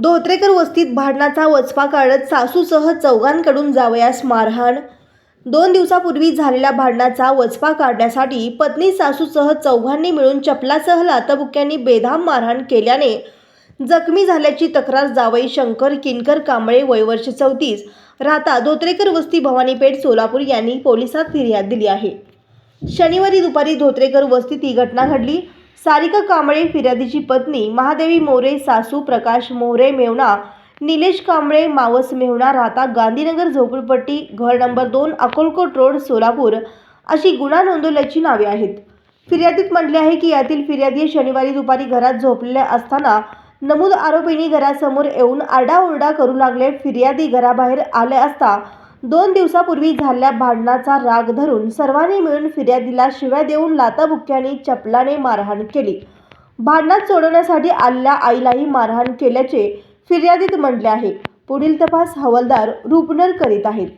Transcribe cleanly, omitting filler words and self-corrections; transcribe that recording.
धोत्रेकर वस्तीत भांडणाचा वचपा काढत सासूसह चौघांकडून जावयास मारहाण। 2 दिवसापूर्वी झालेल्या भांडणाचा वचपा काढण्यासाठी पत्नी सासूसह चौघांनी मिळून चपलासह लाथाबुक्क्यांनी बेधाम मारहाण केल्याने जखमी झाल्याची तक्रार जावई शंकर किनकर कांबळे वय वर्ष 34 राहता धोत्रेकर वस्ती भवानीपेठ सोलापूर यांनी पोलिसात फिर्याद दिली आहे। शनिवारी दुपारी धोत्रेकर वस्तीत ही घटना घडली। सारिका कांबळे फिर्यादीची पत्नी, महादेवी मोरे सासू, प्रकाश मोरे मेवणा, निलेश कांबळे मावस मेवणा राहता गांधीनगर झोपडपट्टी घर नंबर 2 अकोलकोट रोड सोलापूर अशी गुन्हा नोंदवल्याची नावे आहेत। फिर्यादीत म्हटले आहे की यातील फिर्यादी शनिवारी दुपारी घरात झोपलेले असताना नमूद आरोपींनी घरासमोर येऊन आरडाओरडा करू लागले। फिर्यादी घराबाहेर आले असता 2 दिवसापूर्वी झालेल्या भांडणाचा राग धरून सर्वांनी मिळून फिर्यादीला शिव्या देऊन लाथाबुक्क्यांनी चपलाने मारहाण केली। भांडणात सोडवण्यासाठी आलेल्या आईलाही मारहाण केल्याचे फिर्यादीत म्हटले आहे। पुढील तपास हवालदार रुपनर करीत आहेत।